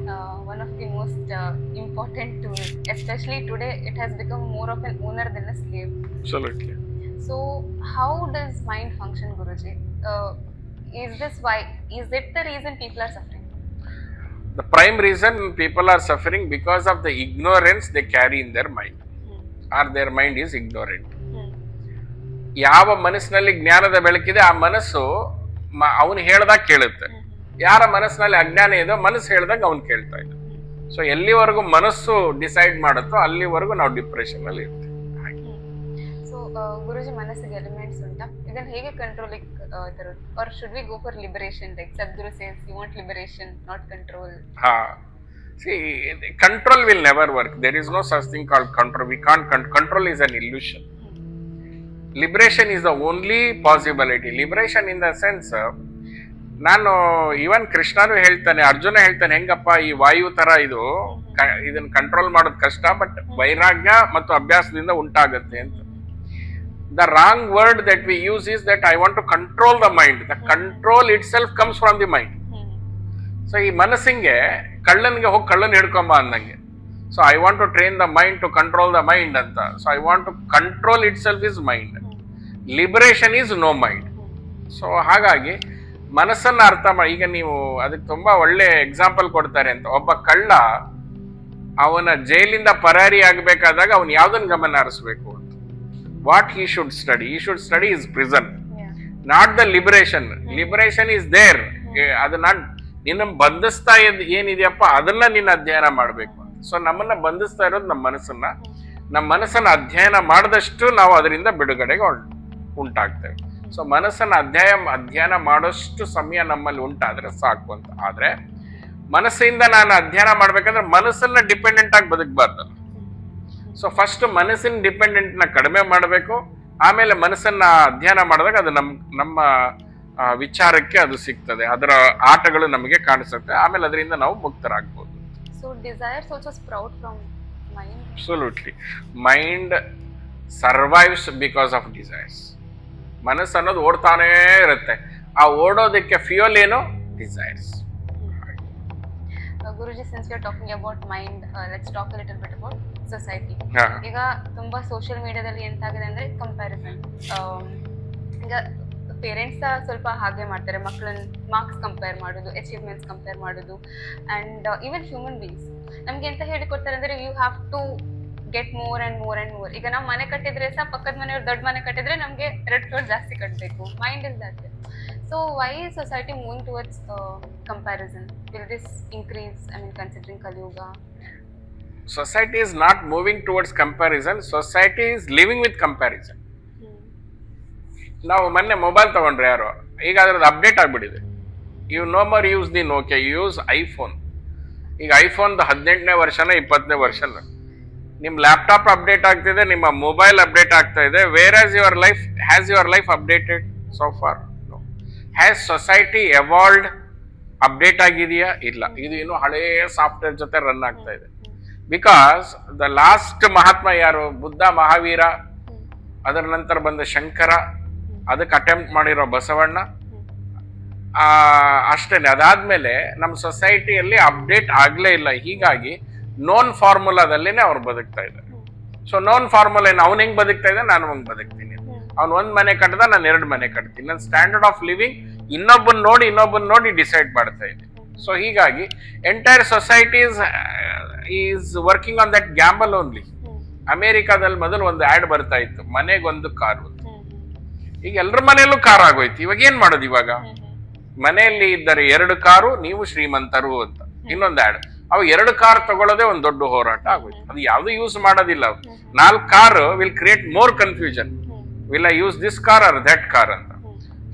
One of the most important tools, especially today, it has become more of an owner than a slave. Absolutely. So how does mind function, Guruji? Is it the reason people are suffering? The prime reason people are suffering because of the ignorance they carry in their mind. Or their mind is ignorant. ಯಾವ ಮನಸ್ಸಿನಲ್ಲಿ ಜ್ಞಾನದ ಬೆಳಕಿದೆ ಆ ಮನಸ್ಸು ಅವನು ಹೇಳ್ದಾಗ ಕೇಳುತ್ತೆ. ಯಾರ ಮನಸ್ಸಿನಲ್ಲಿ ಅಜ್ಞಾನ ಇದೋ ಮನಸ್ಸು ಹೇಳ್ದಾಗ ಅವ್ನು ಕೇಳ್ತಾ ಇದ್ದ. ಸೊ ಎಲ್ಲಿವರೆಗೂ ಮನಸ್ಸು ಡಿಸೈಡ್ ಮಾಡುತ್ತೋ ಅಲ್ಲಿವರೆಗೂ ನಾವು ಡಿಪ್ರೆಷನ್ ಅಲ್ಲಿ ಇರ್ತೀವಿ. ಸೊ ಗುರುಜಿ, ಮನಸ್ಸಿಗೆ ಎಲಿಮೆಂಟ್ಸ್ ಉಂಟಾ? ಇದನ್ನ ಹೇಗೆ ಕಂಟ್ರೋಲಿಗೆ ತರೋದು? Or should we go for liberation? Like Sadhguru says you want liberation, not control. See, control will never work. There is no such thing called control. We can't control is an illusion. Liberation is the only possibility. Liberation in the sense, ನಾನು ಇವನ್ ಕೃಷ್ಣನು ಹೇಳ್ತಾನೆ, ಅರ್ಜುನ ಹೇಳ್ತಾನೆ, ಹೆಂಗಪ್ಪ ಈ ವಾಯು ತರ ಇದನ್ನ control ಮಾಡೋದು ಕಷ್ಟ, ಬಟ್ ವೈರಾಗ್ಯ ಮತ್ತು ಅಭ್ಯಾಸದಿಂದ ಉಂಟಾಗುತ್ತೆ ಅಂತ. The wrong word that we use is that I want to control the mind. The control itself comes from the mind. So ಈ ಮನಸ್ಸಿಗೆ ಕಳ್ಳನಿಗೆ ಹೋಗಿ ಕಳ್ಳನ್ ಹಿಡ್ಕೊಂಬ ಅಂದಂಗೆ. So I want to train the mind to control the mind ಅಂತ. So I want to control it self is mind. Liberation is no mind. So ಹಾಗಾಗಿ ಮನಸ್ಸನ್ನ ಅರ್ಥ ಮಾಡಿ. ಈಗ ನೀವು ಅದಕ್ಕೆ ತುಂಬಾ ಒಳ್ಳೆ ಎಕ್ಸಾಂಪಲ್ ಕೊಡ್ತಾರೆ ಅಂತ. ಒಬ್ಬ ಕಳ್ಳ ಅವನ ಜೈಲಿಂದ ಪರಾರಿ ಆಗ್ಬೇಕಾದಾಗ ಅವನು ಯಾವ್ದನ್ನ ಗಮನ ಹರಿಸ್ಬೇಕು ಅಂತ. What he should study? He should study is prison, not the liberation. Liberation is there. ಅದನ್ನ ನಿನ್ನ ಬಂಧಿಸ್ತಾ ಏನಿದೆಯಪ್ಪ ಅದನ್ನ ನೀನು ಅಧ್ಯಯನ ಮಾಡ್ಬೇಕು ಅಂತ. ಸೊ ನಮ್ಮನ್ನ ಬಂಧಿಸ್ತಾ ಇರೋದು ನಮ್ಮ ಮನಸ್ಸನ್ನ ಅಧ್ಯಯನ ಮಾಡಿದಷ್ಟು ನಾವು ಅದರಿಂದ ಬಿಡುಗಡೆಗೆ ಉಂಟಾಗ್ತೇವೆ. ಸೊ ಮನಸ್ಸನ್ನ ಅಧ್ಯಯನ ಮಾಡೋಷ್ಟು ಸಮಯ ನಮ್ಮಲ್ಲಿ ಉಂಟಾದ್ರೆ ಸಾಕು ಅಂತ. ಆದ್ರೆ ಮನಸ್ಸಿಂದ ನಾನು ಅಧ್ಯಯನ ಮಾಡ್ಬೇಕಂದ್ರೆ ಮನಸ್ಸನ್ನ ಡಿಪೆಂಡೆಂಟ್ ಆಗಿ ಬದುಕಬಾರ್ದಲ್ಲ. ಸೊ ಫಸ್ಟ್ ಮನಸ್ಸಿನ ಡಿಪೆಂಡೆಂಟ್ ನ ಕಡಿಮೆ ಮಾಡಬೇಕು, ಆಮೇಲೆ ಮನಸ್ಸನ್ನ ಅಧ್ಯಯನ ಮಾಡಿದಾಗ ಅದು ನಮ್ಮ ವಿಚಾರಕ್ಕೆ ಅದು ಸಿಗ್ತದೆ, ಅದರ ಆಟಗಳು ನಮಗೆ ಕಾಣಿಸುತ್ತೆ, ಆಮೇಲೆ ಅದರಿಂದ ನಾವು ಮುಕ್ತರಾಗ್ಬೋದು. So desires also sprout from mind. Absolutely. Mind survives because of desires. ಮನಸ್ಸು ಅನ್ನೋದು ಓಡ್ತಾನೇ ಇರುತ್ತೆ. ಆ ಓಡೋದಕ್ಕೆ ಫ್ಯೂಯಲ್ ಏನು? Desires. Guruji, since we are talking about mind, let's talk a little bit about society. ಈಗ ತುಂಬಾ ಸೋಷಿಯಲ್ ಮೀಡಿಯಾದಲ್ಲಿ ಎಂತಾಗಿದೆ ಅಂದ್ರೆ ಕಂಪ್ಯಾರಿಸನ್. ಈಗ ಪೇರೆಂಟ್ಸ್ ಸ್ವಲ್ಪ ಹಾಗೆ ಮಾಡ್ತಾರೆ, ಮಕ್ಕಳನ್ನ ಮಾರ್ಕ್ಸ್ ಕಂಪೇರ್ ಮಾಡೋದು, ಅಚೀವ್ಮೆಂಟ್ಸ್ ಕಂಪೇರ್ ಮಾಡೋದು, ಅಂಡ್ ಈವನ್ ಹ್ಯೂಮನ್ ಬೀಯಿಂಗ್ಸ್ ನಮ್ಗೆ ಎಂತ ಹೇಳಿಕೊಡ್ತಾರೆ ಅಂದ್ರೆ you have to get more and more and more. ಈಗ ನಾವು ಮನೆ ಕಟ್ಟಿದ್ರೆ ಸಹ ಪಕ್ಕದ ಮನೆಯವ್ರು ದೊಡ್ಡ ಮನೆ ಕಟ್ಟಿದ್ರೆ ನಮ್ಗೆ 2 ಫ್ಲೋರ್ ಜಾಸ್ತಿ ಕಟ್ಟಬೇಕು. Mind is that. So why society moving towards comparison? Will this increase, I mean considering Kaliyuga? Society is not moving towards comparison. Society is living with comparison. ನಾವು ಮೊನ್ನೆ ಮೊಬೈಲ್ ತಗೊಂಡ್ರೆ ಯಾರು, ಈಗ ಅದ್ರದ್ದು ಅಪ್ಡೇಟ್ ಆಗ್ಬಿಟ್ಟಿದೆ. You know more use the Nokia, you use iPhone. ಈಗ ಐಫೋನ್ದು 18ನೇ ವರ್ಷನ 20ನೇ ವರ್ಷನ. ನಿಮ್ಮ ಲ್ಯಾಪ್ಟಾಪ್ ಅಪ್ಡೇಟ್ ಆಗ್ತಿದೆ, ನಿಮ್ಮ ಮೊಬೈಲ್ ಅಪ್ಡೇಟ್ ಆಗ್ತಾ ಇದೆ. Wear as your life, has your life updated so far? No. Has society evolved? Update ಆಗಿದೆಯಾ? ಇಲ್ಲ. ಇದು ಇನ್ನು ಹಳೆಯ ಸಾಫ್ಟ್ವೇರ್ ಜೊತೆ ರನ್ ಆಗ್ತಾ ಇದೆ. ಬಿಕಾಸ್ ದ ಲಾಸ್ಟ್ ಮಹಾತ್ಮ ಯಾರು? ಬುದ್ಧ, ಮಹಾವೀರ, ಅದರ ನಂತರ ಬಂದ ಶಂಕರ, ಅದಕ್ಕೆ ಅಟೆಂಪ್ಟ್ ಮಾಡಿರೋ ಬಸವಣ್ಣ, ಅಷ್ಟೇನೆ. ಅದಾದ್ಮೇಲೆ ನಮ್ಮ ಸೊಸೈಟಿಯಲ್ಲಿ ಅಪ್ಡೇಟ್ ಆಗ್ಲೇ ಇಲ್ಲ. ಹೀಗಾಗಿ ನೋನ್ ಫಾರ್ಮುಲಾದಲ್ಲಿನೇ ಅವ್ರು ಬದುಕ್ತಾ ಇದ್ದಾರೆ. ಸೊ ನೋನ್ ಫಾರ್ಮುಲಾ ಏನು? ಅವ್ನು ಹೆಂಗ್ ಬದುಕ್ತಾ ಇದ್ದ, ನಾನು ಹಂಗ್ ಬದುಕ್ತೀನಿ. ಅವ್ನು 1 ಮನೆ ಕಟ್ಟದ, ನಾನು 2 ಮನೆ ಕಟ್ತೀನಿ. ನನ್ನ ಸ್ಟ್ಯಾಂಡರ್ಡ್ ಆಫ್ ಲಿವಿಂಗ್ ಇನ್ನೊಬ್ಬನ್ ನೋಡಿ ಡಿಸೈಡ್ ಮಾಡ್ತಾ ಇದ್ದೀನಿ. ಸೊ ಹೀಗಾಗಿ entire society is working on that gamble only. ಅಮೆರಿಕಾದಲ್ಲಿ ಮೊದಲು ಒಂದು ಆಡ್ ಬರ್ತಾ ಇತ್ತು, ಮನೆಗೊಂದು ಕಾರು. ಈಗ ಎಲ್ಲರ ಮನೆಯಲ್ಲೂ ಕಾರ್ ಆಗೋಯ್ತು. ಇವಾಗ ಏನ್ ಮಾಡೋದು? ಇವಾಗ ಮನೆಯಲ್ಲಿ ಇದ್ದರೆ 2 ಕಾರು, ನೀವು ಶ್ರೀಮಂತರು ಅಂತ ಇನ್ನೊಂದು ಆಡ್. ಅವು 2 ಕಾರ್ ತಗೊಳ್ಳೋದೇ ಒಂದು ದೊಡ್ಡ ಹೋರಾಟ ಆಗೋಯ್ತು. ಅದು ಯಾವ್ದು ಯೂಸ್ ಮಾಡೋದಿಲ್ಲ. 4 car will create more confusion. Will I use this car or that car ಅಂತ.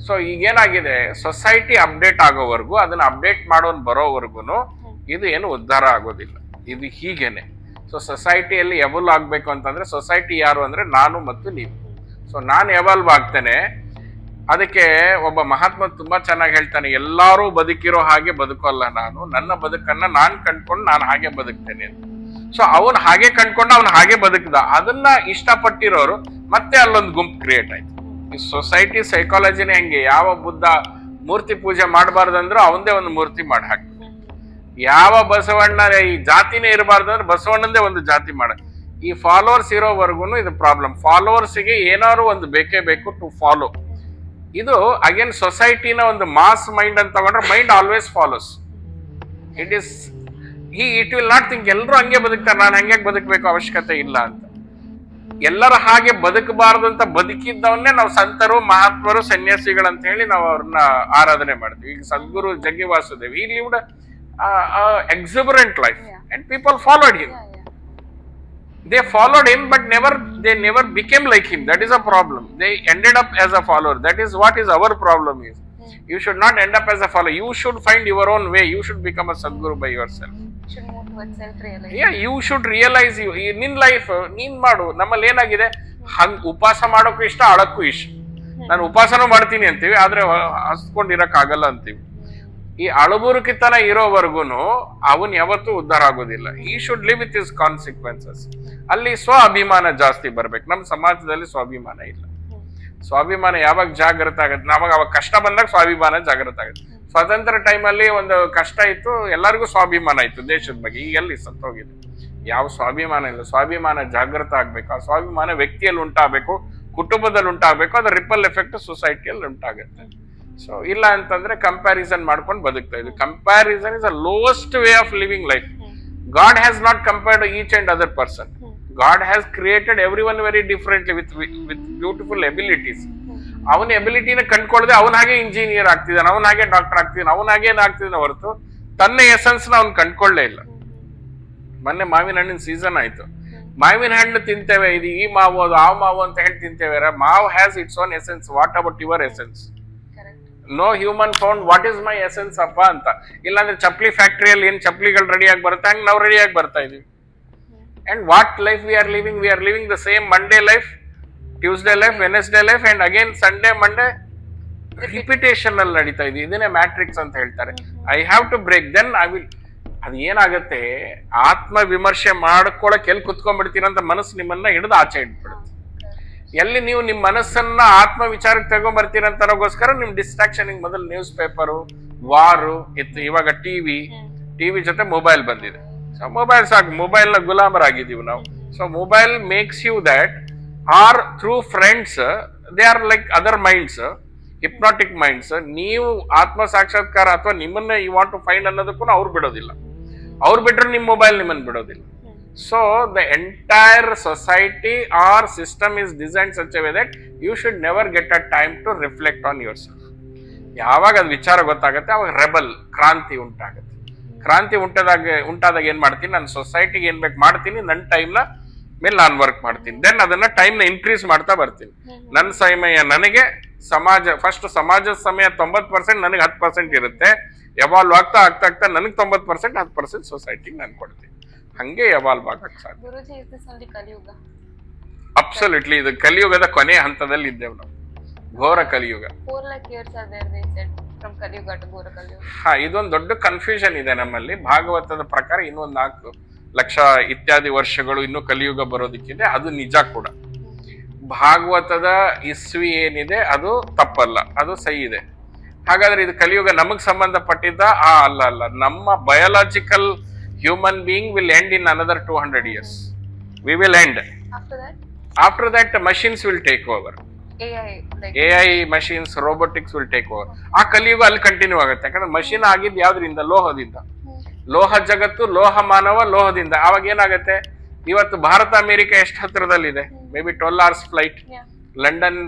ಸೊ ಈಗೇನಾಗಿದೆ, ಸೊಸೈಟಿ ಅಪ್ಡೇಟ್ ಆಗೋವರೆಗೂ, ಅದನ್ನ ಅಪ್ಡೇಟ್ ಮಾಡೋನ್ ಬರೋವರೆಗೂ ಇದು ಏನು ಉದ್ಧಾರ ಆಗೋದಿಲ್ಲ. ಇದು ಹೀಗೇನೆ. ಸೊ ಸೊಸೈಟಿಯಲ್ಲಿ ಎವಾಲ್ವ್ ಆಗ್ಬೇಕು ಅಂತಂದ್ರೆ, ಸೊಸೈಟಿ ಯಾರು ಅಂದ್ರೆ ನಾನು ಮತ್ತು ನೀವು. ಸೊ ನಾನು ಎವಾಲ್ವ್ ಆಗ್ತೇನೆ. ಅದಕ್ಕೆ ಒಬ್ಬ ಮಹಾತ್ಮ ತುಂಬಾ ಚೆನ್ನಾಗಿ ಹೇಳ್ತಾನೆ, ಎಲ್ಲಾರು ಬದುಕಿರೋ ಹಾಗೆ ಬದುಕೋಲ್ಲ ನಾನು, ನನ್ನ ಬದುಕನ್ನ ನಾನ್ ಕಂಡ್ಕೊಂಡು ನಾನು ಹಾಗೆ ಬದುಕ್ತೇನೆ ಅಂತ. ಸೊ ಅವನ್ ಹಾಗೆ ಕಂಡ್ಕೊಂಡು ಅವನ್ ಹಾಗೆ ಬದುಕ್ದ. ಅದನ್ನ ಇಷ್ಟಪಟ್ಟಿರೋರು ಮತ್ತೆ ಅಲ್ಲೊಂದು ಗುಂಪು ಕ್ರಿಯೇಟ್ ಆಯ್ತು. ಈ ಸೊಸೈಟಿ ಸೈಕಾಲಜಿನೇ ಹಂಗೆ. ಯಾವ ಬುದ್ಧ ಮೂರ್ತಿ ಪೂಜೆ ಮಾಡಬಾರ್ದಂದ್ರು ಅವಂದೇ ಒಂದು ಮೂರ್ತಿ ಮಾಡಿ ಹಾಕ್ತಾರೆ. ಯಾವ ಬಸವಣ್ಣ ಈ ಜಾತಿನೇ ಇರಬಾರ್ದು ಅಂದ್ರೆ ಬಸವಣ್ಣಂದೇ ಒಂದು ಜಾತಿ ಮಾಡ. ಈ ಫಾಲೋವರ್ಸ್ ಇರೋವರೆಗೂ ಇದು ಪ್ರಾಬ್ಲಮ್. ಫಾಲೋವರ್ಸ್ಗೆ ಏನಾದ್ರು ಒಂದು ಬೇಕೇ ಬೇಕು ಟು ಫಾಲೋ. ಇದು ಅಗೇನ್ ಸೊಸೈಟಿನ ಒಂದು ಮಾಸ್ ಮೈಂಡ್ ಅಂತ ತಗೊಂಡ್ರೆ, mind always follows. It will not think ಎಲ್ಲರೂ ಹಂಗೆ ಬದುಕ್ತಾರೆ, ನಾನು ಹಂಗೆ ಬದುಕಬೇಕು ಅವಶ್ಯಕತೆ ಇಲ್ಲ ಅಂತ. ಎಲ್ಲರ ಹಾಗೆ ಬದುಕಬಾರದು ಅಂತ ಬದುಕಿದ್ದವನ್ನೇ ನಾವು ಸಂತರು, ಮಹಾತ್ಮರು, ಸನ್ಯಾಸಿಗಳಂತ ಹೇಳಿ ನಾವು ಅವ್ರನ್ನ ಆರಾಧನೆ ಮಾಡ್ತೀವಿ. ಈಗ ಸದ್ಗುರು ಜಗ್ಗಿ Vasudev, he lived exuberant life and people followed him. They followed him but they never became like him. That is a problem. They ended up as a follower. That is what is our problem is. You should not end up as a follower. You should find your own way. You should become a sadguru by yourself. You should move towards self-realization. Yeah, you should realize ನಿನ್ life ನೀನ್ ಮಾಡು. ನಮ್ಮಲ್ಲಿ ಏನಾಗಿದೆ, ಉಪವಾಸ ಮಾಡೋಕ್ಕೂ ಇಷ್ಟ, ಅಳಕ್ಕೂ ಇಷ್ಟ. ನಾನು ಉಪವಾಸನೂ ಮಾಡ್ತೀನಿ ಅಂತೀವಿ, ಆದ್ರೆ ಹಸ್ಕೊಂಡಿರಕ್ ಆಗಲ್ಲ ಅಂತೀವಿ. ಈ ಅಳಬುರುಕಿತನ ಇರೋವರೆಗೂ ಅವನ್ ಯಾವತ್ತೂ ಉದ್ಧಾರ ಆಗೋದಿಲ್ಲ. He should live with his consequences. ಅಲ್ಲಿ ಸ್ವ ಅಭಿಮಾನ ಜಾಸ್ತಿ ಬರ್ಬೇಕು. ನಮ್ಮ ಸಮಾಜದಲ್ಲಿ ಸ್ವಾಭಿಮಾನ ಇಲ್ಲ. ಸ್ವಾಭಿಮಾನ ಯಾವಾಗ ಜಾಗೃತ ಆಗುತ್ತೆ, ಅವಾಗ ಕಷ್ಟ ಬಂದಾಗ ಸ್ವಾಭಿಮಾನ ಜಾಗೃತ ಆಗುತ್ತೆ. ಸ್ವಾತಂತ್ರ್ಯ ಟೈಮಲ್ಲಿ ಒಂದು ಕಷ್ಟ ಇತ್ತು, ಎಲ್ಲರಿಗೂ ಸ್ವಾಭಿಮಾನ ಇತ್ತು ದೇಶದ ಬಗ್ಗೆ. ಈಗ ಎಲ್ಲಿ ಸತ್ತೋಗಿದೆ, ಯಾವ ಸ್ವಾಭಿಮಾನ ಇಲ್ಲ. ಸ್ವಾಭಿಮಾನ ಜಾಗೃತ ಆಗ್ಬೇಕು. ಆ ಸ್ವಾಭಿಮಾನ ವ್ಯಕ್ತಿಯಲ್ಲಿ ಉಂಟಾಗಬೇಕು, ಕುಟುಂಬದಲ್ಲಿ ಉಂಟಾಗಬೇಕು. ಅದ್ರ ರಿಪಲ್ ಎಫೆಕ್ಟ್ ಸೊಸೈಟಿಯಲ್ಲಿ ಉಂಟಾಗುತ್ತೆ. ಸೊ ಇಲ್ಲ ಅಂತಂದ್ರೆ ಕಂಪ್ಯಾರಿಸನ್ ಮಾಡ್ಕೊಂಡು ಬದುಕ್ತಾ ಇದ್ವಿ. Comparison is a lowest way of living life. God has not compared each and other person. God has created everyone very differently with beautiful abilities. ಅವನ ಎಬಿಲಿಟಿನ ಕಂಡ್ಕೊಳ್ಳದೆ ಅವನ ಹಾಗೆ ಇಂಜಿನಿಯರ್ ಆಗ್ತಿದ್ದಾನೆ, ಅವನ ಹಾಗೆ ಡಾಕ್ಟರ್ ಆಗ್ತಿದ್ದಾನೆ, ಅವನ ಹಾಗೆ ಆಗ್ತಿದ್ದಾನೆ ಹೊರತು ತನ್ನ ಎಸೆನ್ಸ್ ನ ಅವ್ನು ಕಂಡ್ಕೊಳ್ಳೇ ಇಲ್ಲ. ಮೊನ್ನೆ ಮಾವಿನ ಹಣ್ಣಿನ ಸೀಸನ್ ಆಯ್ತು. ಮಾವಿನ ಹಣ್ಣು ತಿಂತೇವೆ, ಇದು ಈ ಮಾವು ಅದು ಆ ಮಾವು ಅಂತ ಹೇಳಿ ತಿಂತೇವೆ. ಮಾವ್ has its own essence. What about your essence? No human found what is my essence ಅಪ್ಪ ಅಂತ. ಇಲ್ಲಾಂದ್ರೆ ಚಪ್ಪಲಿ ಫ್ಯಾಕ್ಟ್ರಿಯಲ್ಲಿ ಏನ್ ಚಪ್ಪಲಿಗಳು ರೆಡಿಯಾಗಿ ಬರುತ್ತೆ ಹಂಗೆ ನಾವು ರೆಡಿಯಾಗಿ ಬರ್ತಾ ಇದೀವಿ. And what life we are living the same Monday life, Tuesday life, Wednesday life and again Sunday Monday repetition ಅಲ್ಲಿ ನಡೀತಾ ಇದೆ. ಇದನ್ನೇ ಮ್ಯಾಟ್ರಿಕ್ಸ್ ಅಂತ ಹೇಳ್ತಾರೆ. I have to break, then I will. ಅದು ಏನಾಗತ್ತೆ, ಆತ್ಮ ವಿಮರ್ಶೆ ಮಾಡ್ಕೊಳಕ್ ಎಲ್ಲಿ ಕುತ್ಕೊಂಡ್ಬಿಡ್ತೀರಂತ ಮನಸ್ಸು ನಿಮ್ಮನ್ನ ಹಿಡಿದು ಆಚೆ ಇಟ್ಬಿಡುತ್ತೆ. ಎಲ್ಲಿ ನೀವು ನಿಮ್ಮ ಮನಸ್ಸನ್ನ ಆತ್ಮ ವಿಚಾರಕ್ಕೆ ತಗೊಂಡ್ಬರ್ತೀರಂತಗೋಸ್ಕರ ನಿಮ್ ಡಿಸ್ಟ್ರಾಕ್ಷನ್ ಮೊದಲು ನ್ಯೂಸ್ ಪೇಪರು, ವಾರು ಇತ್ತು, ಇವಾಗ ಟಿವಿ ಜೊತೆ ಮೊಬೈಲ್ ಬಂದಿದೆ. ಸೊ ಮೊಬೈಲ್ ಸಾಕು, ಮೊಬೈಲ್ ನ ಗುಲಾಮರಾಗಿದ್ದೀವಿ ನಾವು. So mobile makes you that, or through friends they are like other minds, hypnotic minds. ನೀವು ಆತ್ಮ ಸಾಕ್ಷಾತ್ಕಾರ ಅಥವಾ ನಿಮ್ಮನ್ನ ಯು ವಾಂಟ್ ಟು ಫೈಂಡ್ ಅನ್ನೋದಕ್ಕೂ ಅವ್ರು ಬಿಡೋದಿಲ್ಲ. ಅವ್ರು ಬಿಟ್ರೆ ನಿಮ್ಮ ಮೊಬೈಲ್ ನಿಮ್ಮನ್ನು ಬಿಡೋದಿಲ್ಲ. So the entire society or system is design such a way that you should never get a time to reflect on your self. ಯಾವಾಗ ಅದು ವಿಚಾರ ಗೊತ್ತಾಗುತ್ತೆ ಅವಾಗ ರೆಬಲ್, ಕ್ರಾಂತಿ ಉಂಟಾಗುತ್ತೆ. ಕ್ರಾಂತಿ ಉಂಟಾದಾಗ ಏನ್ ಮಾಡ್ತೀನಿ, ನಾನು ಸೊಸೈಟಿಗೆ ಏನ್ ಬೇಕು ಮಾಡ್ತೀನಿ, ನನ್ನ ಟೈಮ್ನ ಮೇಲೆ ನಾನು ವರ್ಕ್ ಮಾಡ್ತೀನಿ. ದೆನ್ ಅದನ್ನ ಟೈಮ್ನ ಇನ್ಕ್ರೀಸ್ ಮಾಡ್ತಾ ಬರ್ತೀನಿ. ನನ್ನ ಸಮಯ ನನಗೆ, ಸಮಾಜದ ಸಮಯ 90%, ನನಗೆ 10% ಇರುತ್ತೆ. ಎವಾಲ್ವ್ ಆಗ್ತಾ ನನಗೆ 90%, 10% ಸೊಸೈಟಿಗೆ ನಾನು ಕೊಡ್ತೀನಿ. ಹಂಗೆ ಎವಾಲ್ವ್ ಆಗಕ್ಕೆ ಸಾಧ್ಯ. ಗುರುಜಿ, ಇಸ್ ದಿಸ್ ಓನ್ಲಿ ಕಲಿಯುಗ? ಅಬ್ಸಲ್ಯೂಟ್ಲಿ, ಇದು ಕಲಿಯುಗದ ಕೊನೆಯ ಹಂತದಲ್ಲಿ ಇದ್ದೇವೆ ನಾವು. ಘೋರ ಕಲಿಯುಗ. 4 lakh years are there, they said, from Kaliyuga to ಘೋರ ಕಲಿಯುಗ. ಇದೊಂದು ದೊಡ್ಡ ಕನ್ಫ್ಯೂಷನ್ ಇದೆ ನಮ್ಮಲ್ಲಿ. ಭಾಗವತದ ಪ್ರಕಾರ ಇನ್ನೊಂದು 4 ಲಕ್ಷ ಇತ್ಯಾದಿ ವರ್ಷಗಳು ಇನ್ನು ಕಲಿಯುಗ ಬರೋದಕ್ಕಿದೆ. ಅದು ನಿಜ ಕೂಡ. ಭಾಗವತದ ಇಸ್ವಿ ಏನಿದೆ ಅದು ತಪ್ಪಲ್ಲ, ಅದು ಸಹಿ ಇದೆ. ಹಾಗಾದ್ರೆ ಇದು ಕಲಿಯುಗ ನಮಗ್ ಸಂಬಂಧಪಟ್ಟಿದ್ದ? ಅಲ್ಲ. ನಮ್ಮ biological human being will end in another 200 years. We will end. After that machines will take over. AI machines, robotics will take over. ಆ ಕಲಿಯುಗ ಅಲ್ಲಿ ಕಂಟಿನ್ಯೂ ಆಗುತ್ತೆ. ಯಾಕಂದ್ರೆ ಮಷಿನ್ ಆಗಿದ್ದು ಯಾವ್ದ್ರಿಂದ? ಲೋಹದಿಂದ. ಲೋಹ ಜಗತ್ತು, ಲೋಹ ಮಾನವ, ಲೋಹದಿಂದ. ಆವಾಗ ಏನಾಗುತ್ತೆ, ಇವತ್ತು ಭಾರತ ಅಮೆರಿಕ ಎಷ್ಟು ಹತ್ರದಲ್ಲಿದೆ? May be 12 hours flight. London,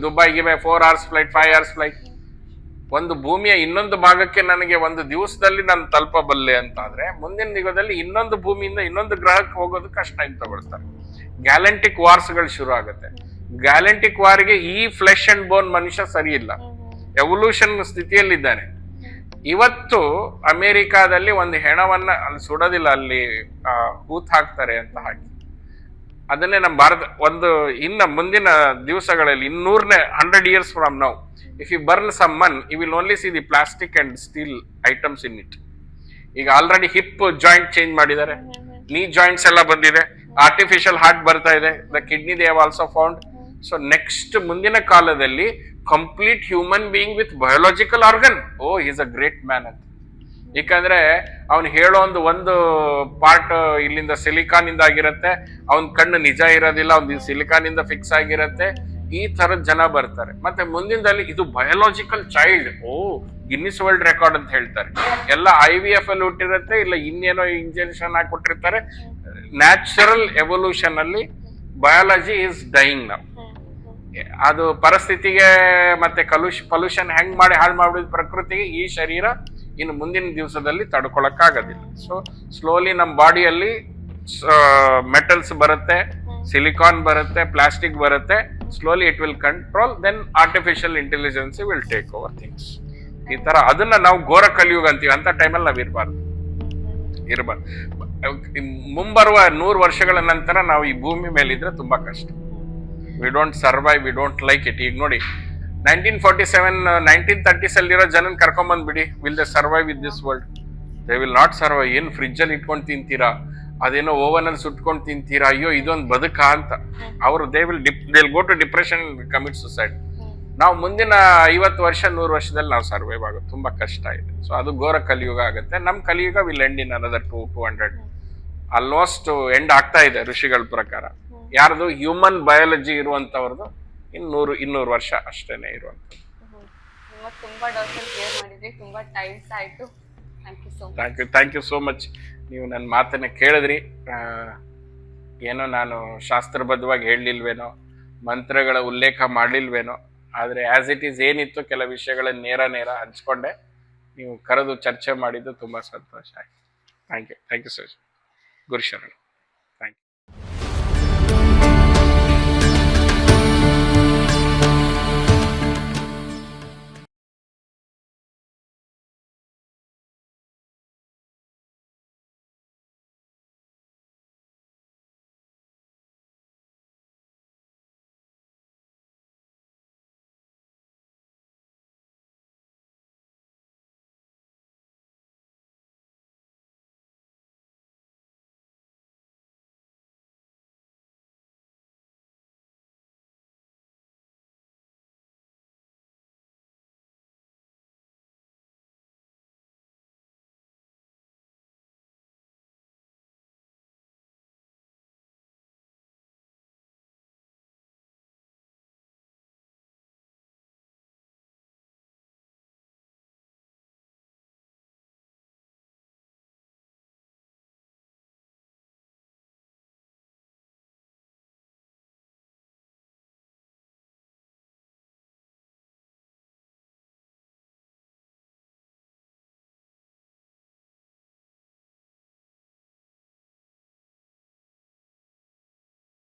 ದುಬೈಗೆ 4 hours ಫ್ಲೈಟ್, 5 hours ಫ್ಲೈಟ್. ಒಂದು ಭೂಮಿಯ ಇನ್ನೊಂದು ಭಾಗಕ್ಕೆ ನನಗೆ ಒಂದು ದಿವಸದಲ್ಲಿ ನಾನು ತಲುಪಬಲ್ಲೆ ಅಂತ ಆದ್ರೆ, ಮುಂದಿನ ಯುಗದಲ್ಲಿ ಇನ್ನೊಂದು ಭೂಮಿಯಿಂದ ಇನ್ನೊಂದು ಗ್ರಹಕ್ಕೆ ಹೋಗೋದು ಕಷ್ಟ ಅಂತ ತಗೊಳ್ತಾರೆ. ಗ್ಯಾಲೆಂಟಿಕ್ ವಾರ್ಸ್ಗಳು ಶುರು ಆಗುತ್ತೆ. ಗ್ಯಾಲೆಂಟಿಕ್ ವಾರ್ಗೆ ಈ ಫ್ಲೆಶ್ ಅಂಡ್ ಬೋನ್ ಮನುಷ್ಯ ಸರಿ ಇಲ್ಲ, ಎವಲ್ಯೂಷನ್ ಸ್ಥಿತಿಯಲ್ಲಿದ್ದಾನೆ. ಇವತ್ತು ಅಮೆರಿಕಾದಲ್ಲಿ ಒಂದು ಹೆಣವನ್ನ ಅಲ್ಲಿ ಸುಡೋದಿಲ್ಲ, ಅಲ್ಲಿ ಹೂತ್ ಹಾಕ್ತಾರೆ ಅಂತ ಹಾಕಿ. ಅದನ್ನೇ ನಮ್ಮ ಭಾರತ ಒಂದು ಇನ್ನ ಮುಂದಿನ ದಿವಸಗಳಲ್ಲಿ 100 years from now, if you burn some man, you will only see the plastic and steel items in it. ಈಗ ಆಲ್ರೆಡಿ ಹಿಪ್ ಜಾಯಿಂಟ್ ಚೇಂಜ್ ಮಾಡಿದ್ದಾರೆ, ನೀ ಜಾಯಿಂಟ್ಸ್ ಎಲ್ಲ ಬಂದಿದೆ, ಆರ್ಟಿಫಿಷಿಯಲ್ ಹಾರ್ಟ್ ಬರ್ತಾ ಇದೆ, the kidney they have also found. So next ಮುಂದಿನ ಕಾಲದಲ್ಲಿ complete human being with biological organ. Is a great man ಅಂತ. ಯಾಕಂದ್ರೆ ಅವ್ನು ಹೇಳೋ ಒಂದು ಪಾರ್ಟ್ ಇಲ್ಲಿಂದ ಸಿಲಿಕಾನ್ ಇಂದ ಆಗಿರತ್ತೆ, ಅವನ್ ಕಣ್ಣು ನಿಜ ಇರೋದಿಲ್ಲ, ಅವ್ನ್ ಸಿಲಿಕಾನ್ ಇಂದ ಫಿಕ್ಸ್ ಆಗಿರತ್ತೆ. ಈ ತರದ ಜನ ಬರ್ತಾರೆ. ಮತ್ತೆ ಮುಂದಿನದಲ್ಲಿ ಇದು biological child, Guinness world record ಅಂತ ಹೇಳ್ತಾರೆ. ಎಲ್ಲ IVF ಅಲ್ಲಿ ಹುಟ್ಟಿರುತ್ತೆ, ಇಲ್ಲ ಇನ್ನೇನೋ ಇಂಜೆಕ್ಷನ್ ಹಾಕಿ ಕೊಟ್ಟಿರ್ತಾರೆ. ನ್ಯಾಚುರಲ್ ಎವಲ್ಯೂಷನ್ ಅಲ್ಲಿ ಬಯಾಲಜಿ ಈಸ್ ಡೈಯಿಂಗ್ ನಾವು. ಅದು ಪರಿಸ್ಥಿತಿಗೆ ಮತ್ತೆ ಪೊಲ್ಯೂಷನ್ ಹೆಂಗ್ ಮಾಡಿ ಹಾಳು ಮಾಡಿದ ಪ್ರಕೃತಿಗೆ ಈ ಶರೀರ ಇನ್ನು ಮುಂದಿನ ದಿವಸದಲ್ಲಿ ತಡ್ಕೊಳಕ್ಕಾಗೋದಿಲ್ಲ. ಸೊ ಸ್ಲೋಲಿ ನಮ್ಮ ಬಾಡಿಯಲ್ಲಿ ಮೆಟಲ್ಸ್ ಬರುತ್ತೆ, ಸಿಲಿಕಾನ್ ಬರುತ್ತೆ, ಪ್ಲಾಸ್ಟಿಕ್ ಬರುತ್ತೆ. Slowly it will control, then artificial intelligence will take over things. ಈ ತರ ಅದನ್ನ ನಾವು ಘೋರ ಕಲಿಯುಗ ಅಂತೀವಿ. ಅಂತ ಟೈಮಲ್ಲಿ ನಾವು ಇರಬಾರ್ದು. ಮುಂಬರುವ 100 ವರ್ಷಗಳ ನಂತರ ನಾವು ಈ ಭೂಮಿ ಮೇಲಿದ್ರೆ ತುಂಬಾ ಕಷ್ಟ. We don't survive, we don't like it. ಈಗ ನೋಡಿ, 1947, 1930s ಅಲ್ಲಿರೋ ಜನನ್ ಕರ್ಕೊಂಬಂದ್ಬಿಡಿ, will they survive with this world? They will not survive. ಏನು ಫ್ರಿಜ್ ಅಲ್ಲಿ ಇಟ್ಕೊಂಡು ತಿಂತೀರಾ, ಅದೇನೋ ಓವನ್ ಅಲ್ಲಿ ಸುಟ್ಕೊಂಡು ತಿಂತೀರಾ, ಅಯ್ಯೋ ಇದೊಂದು ಬದುಕಾ ಅಂತ. ಅವರು they will go to depression, commit suicide. ನಾವು ಮುಂದಿನ 50 ವರ್ಷ 100 ವರ್ಷದಲ್ಲಿ ನಾವು ಸರ್ವೈವ್ ಆಗೋದು ತುಂಬಾ ಕಷ್ಟ ಇದೆ. ಸೊ ಅದು ಘೋರ ಕಲಿಯುಗ ಆಗುತ್ತೆ. ನಮ್ ಕಲಿಯುಗ will end in another 200. Almost end ಆಗ್ತಾ ಇದೆ ಋಷಿಗಳ ಪ್ರಕಾರ. ಯಾರ್ದು ಹ್ಯೂಮನ್ ಬಯಾಲಜಿ ಇರುವಂತವ್ರದ್ದು 200 ವರ್ಷ ಅಷ್ಟೇನೆ ಇರುವಂತದ್ದು. ತುಂಬಾ ಡೌಟ್ಸ್ ಕ್ಲಿಯರ್ ಮಾಡಿದ್ರಿ, ತುಂಬಾ ಟೈಮ್ಸ್ ಆಯ್ತು. Thank you so much. ನೀವು ನನ್ನ ಮಾತನ್ನ ಕೇಳಿದ್ರಿ. ಏನೋ ನಾನು ಶಾಸ್ತ್ರಬದ್ಧವಾಗಿ ಹೇಳಲಿಲ್ವೇನೋ, ಮಂತ್ರಗಳ ಉಲ್ಲೇಖ ಮಾಡಲಿಲ್ವೇನೋ, ಆದರೆ ಆಸ್ ಇಟ್ ಈಸ್ ಏನಿತ್ತು ಕೆಲ ವಿಷಯಗಳನ್ನ ನೇರ ಹಂಚ್ಕೊಂಡೆ. ನೀವು ಕರೆದು ಚರ್ಚೆ ಮಾಡಿದ್ದು ತುಂಬ ಸಂತೋಷ ಆಯ್ತು. Thank you sir. ಗುರುಶರಣ.